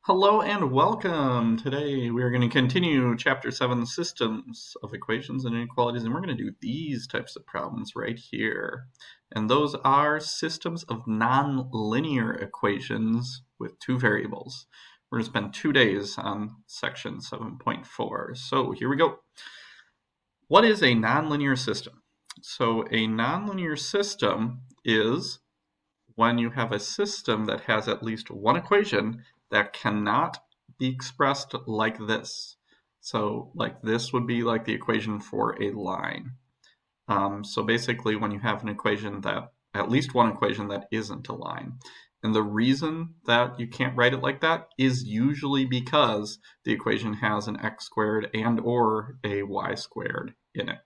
Hello and welcome. Today we are going to continue Chapter 7, Systems of Equations and Inequalities, and we're going to do these types of problems right here. And those are systems of nonlinear equations with two variables. We're going to spend 2 days on section 7.4. So here we go. What is a nonlinear system? So a nonlinear system is when you have a system that has at least one equation that cannot be expressed like this. So like this would be like the equation for a line. So basically when you have an equation that, at least one equation that isn't a line. And the reason that you can't write it like that is usually because the equation has an x squared and or a y squared in it.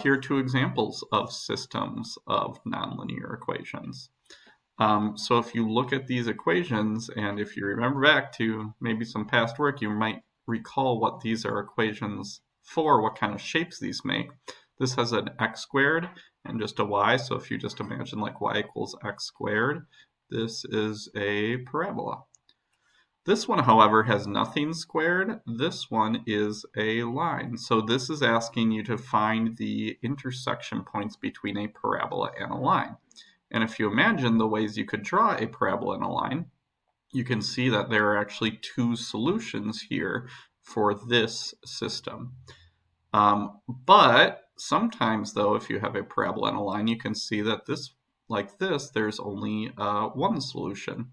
Here are two examples of systems of nonlinear equations. So if you look at these equations, and if you remember back to maybe some past work, you might recall what these are equations for, what kind of shapes these make. This has an x squared and just a y, so if you just imagine like y equals x squared, this is a parabola. This one, however, has nothing squared. This one is a line. So this is asking you to find the intersection points between a parabola and a line. And if you imagine the ways you could draw a parabola and a line, you can see that there are actually two solutions here for this system. But sometimes, though, if you have a parabola and a line, you can see that there's only one solution.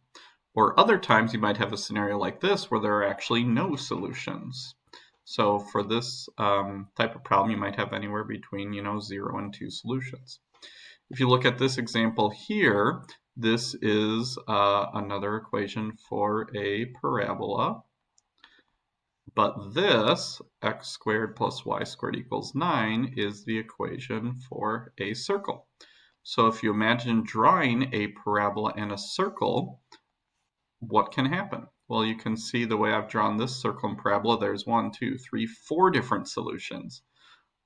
Or other times you might have a scenario like this where there are actually no solutions. So for this type of problem, you might have anywhere between 0 and 2 solutions. If you look at this example here, this is another equation for a parabola. But this, x squared plus y squared equals 9, is the equation for a circle. So if you imagine drawing a parabola and a circle, what can happen? Well, you can see the way I've drawn this circle and parabola, there's 1, 2, 3, 4 different solutions.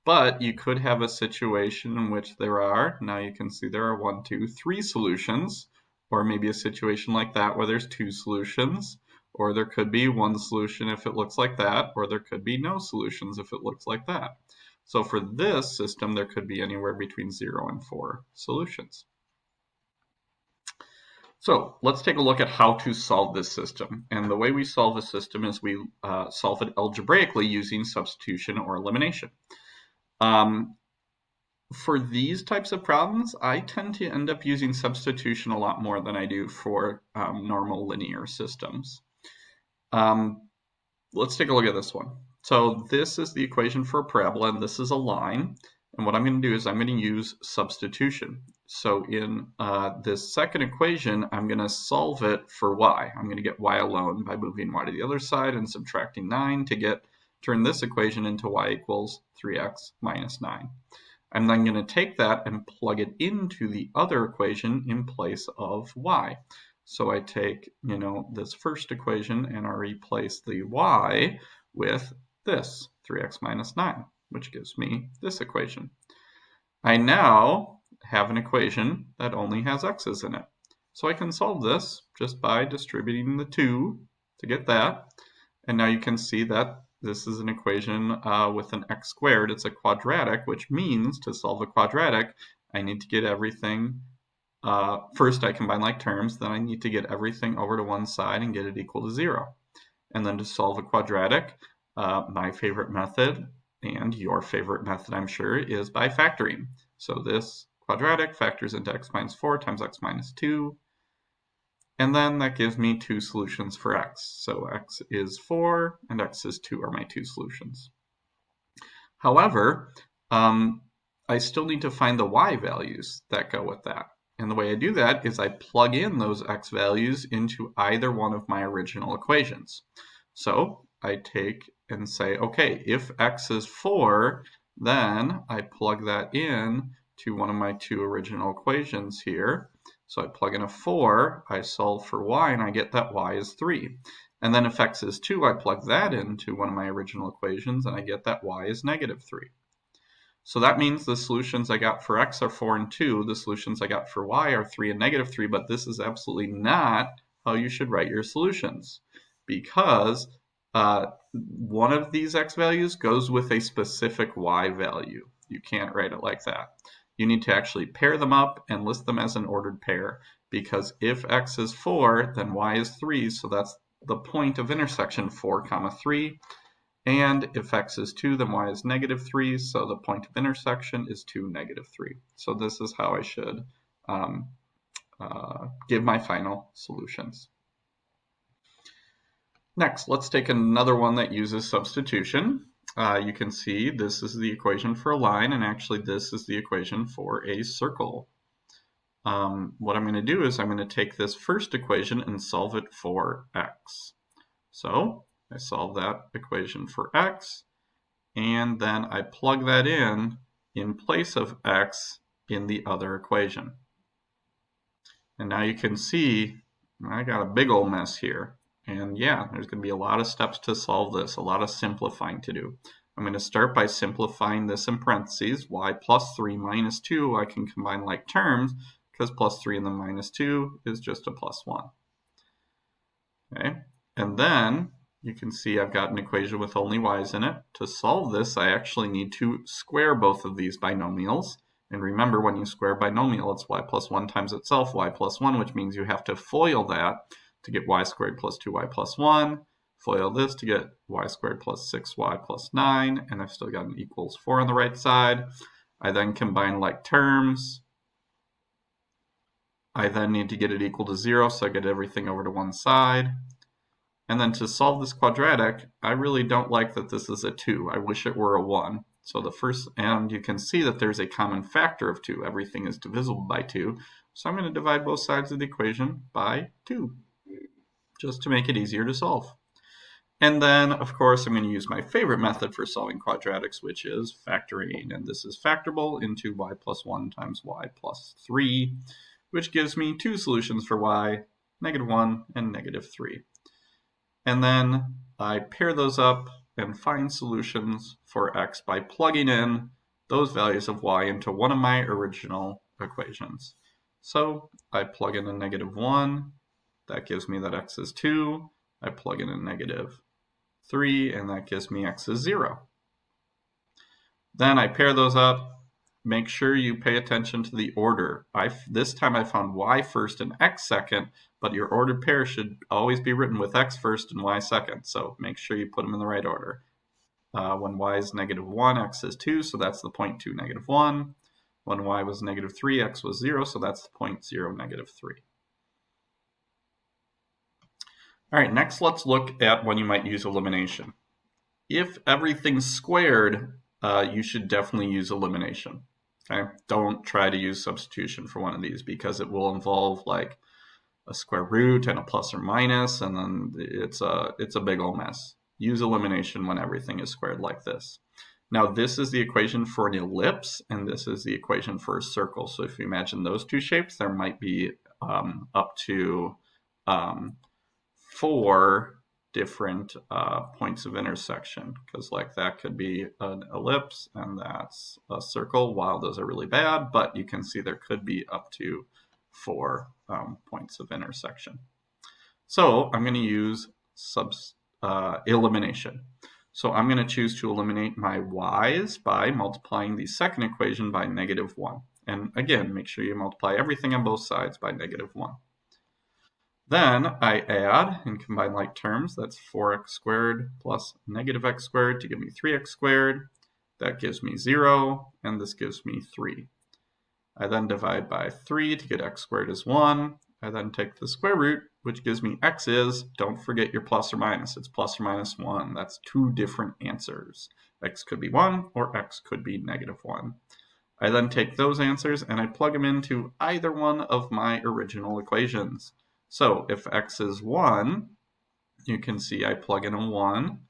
But you could have a situation in which now you can see there are 1, 2, 3 solutions, or maybe a situation like that where there's 2 solutions, or there could be 1 solution if it looks like that, or there could be no solutions if it looks like that. So for this system, there could be anywhere between 0 and 4 solutions. So let's take a look at how to solve this system. And the way we solve a system is we solve it algebraically using substitution or elimination. For these types of problems, I tend to end up using substitution a lot more than I do for normal linear systems. Let's take a look at this one. So this is the equation for a parabola, and this is a line. And what I'm going to do is I'm going to use substitution. So in this second equation, I'm going to solve it for y. I'm going to get y alone by moving y to the other side and subtracting 9 to turn this equation into y equals 3x minus 9. I'm then going to take that and plug it into the other equation in place of y. So I take, this first equation and I replace the y with this, 3x minus 9, which gives me this equation. I now have an equation that only has x's in it. So I can solve this just by distributing the 2 to get that. And now you can see that this is an equation with an x squared. It's a quadratic, which means to solve a quadratic, I need to get everything. First, I combine like terms, then I need to get everything over to one side and get it equal to 0. And then to solve a quadratic, my favorite method, and your favorite method, I'm sure, is by factoring. So this quadratic factors into x minus 4 times x minus 2. And then that gives me 2 solutions for x. So x is 4 and x is 2 are my 2 solutions. However, I still need to find the y values that go with that. And the way I do that is I plug in those x values into either one of my original equations. So I take and say, okay, if x is 4, then I plug that in to one of my 2 original equations here. So I plug in a 4, I solve for y, and I get that y is 3. And then if x is 2, I plug that into one of my original equations, and I get that y is negative 3. So that means the solutions I got for x are 4 and 2. The solutions I got for y are 3 and negative 3, but this is absolutely not how you should write your solutions. because one of these x values goes with a specific y value. You can't write it like that. You need to actually pair them up and list them as an ordered pair, because if x is 4, then y is 3, so that's the point of intersection 4, 3. And if x is 2, then y is -3, so the point of intersection is 2, -3. So this is how I should give my final solutions. Next, let's take another one that uses substitution. You can see this is the equation for a line, and actually this is the equation for a circle. What I'm going to do is I'm going to take this first equation and solve it for x. So I solve that equation for x, and then I plug that in place of x in the other equation. And now you can see I got a big old mess here. And yeah, there's going to be a lot of steps to solve this, a lot of simplifying to do. I'm going to start by simplifying this in parentheses. Y plus 3 minus 2, I can combine like terms, because plus 3 and then minus 2 is just a plus 1. Okay, and then you can see I've got an equation with only y's in it. To solve this, I actually need to square both of these binomials. And remember, when you square a binomial, it's y plus 1 times itself, y plus 1, which means you have to FOIL that to get y squared plus 2y plus 1. FOIL this to get y squared plus 6y plus 9. And I've still got an equals 4 on the right side. I then combine like terms. I then need to get it equal to 0, so I get everything over to one side. And then to solve this quadratic, I really don't like that this is a 2. I wish it were a 1. So the first, and you can see that there's a common factor of 2. Everything is divisible by 2. So I'm going to divide both sides of the equation by 2, just to make it easier to solve. And then, of course, I'm going to use my favorite method for solving quadratics, which is factoring. And this is factorable into y plus 1 times y plus 3, which gives me two solutions for y, -1 and -3. And then I pair those up and find solutions for x by plugging in those values of y into one of my original equations. So I plug in a -1, that gives me that x is 2. I plug in a -3, and that gives me x is 0. Then I pair those up. Make sure you pay attention to the order. This time I found y first and x second, but your ordered pair should always be written with x first and y second. So make sure you put them in the right order. When y is -1, x is 2, so that's the point 2, -1. When y was -3, x was 0, so that's the point 0, -3. All right, next let's look at when you might use elimination. If everything's squared, you should definitely use elimination. Okay? Don't try to use substitution for one of these, because it will involve like a square root and a plus or minus, and then it's a big old mess. Use elimination when everything is squared like this. Now this is the equation for an ellipse, and this is the equation for a circle. So if you imagine those two shapes, there might be up to 4 different points of intersection, because like that could be an ellipse and that's a circle. While those are really bad, but you can see there could be up to 4 points of intersection. So I'm going to use elimination. So I'm going to choose to eliminate my y's by multiplying the second equation by -1. And again, make sure you multiply everything on both sides by -1. Then I add and combine like terms. That's 4x squared plus -x squared to give me 3x squared. That gives me 0, and this gives me 3. I then divide by 3 to get x squared is 1. I then take the square root, which gives me x is, don't forget your plus or minus, it's plus or minus 1. That's 2 different answers. X could be 1 or x could be -1. I then take those answers and I plug them into either one of my original equations. So if x is 1, you can see I plug in a 1,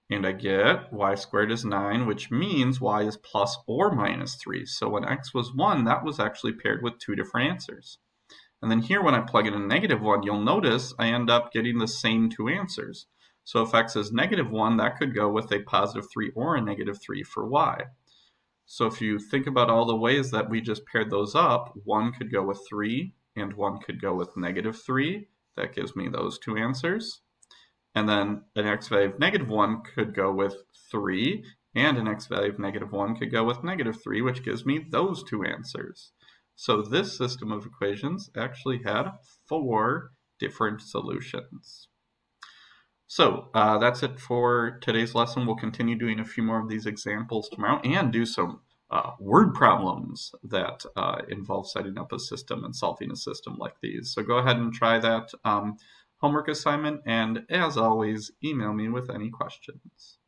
and I get y squared is 9, which means y is plus or minus 3. So when x was 1, that was actually paired with 2 different answers. And then here when I plug in a -1, you'll notice I end up getting the same 2 answers. So if x is -1, that could go with a +3 or a -3 for y. So if you think about all the ways that we just paired those up, 1 could go with 3, and 1 could go with -3. That gives me those 2 answers. And then an x value of -1 could go with 3, and an x value of -1 could go with -3, which gives me those two answers. So this system of equations actually had 4 different solutions. So that's it for today's lesson. We'll continue doing a few more of these examples tomorrow and do some word problems that involve setting up a system and solving a system like these. So go ahead and try that homework assignment, and as always, email me with any questions.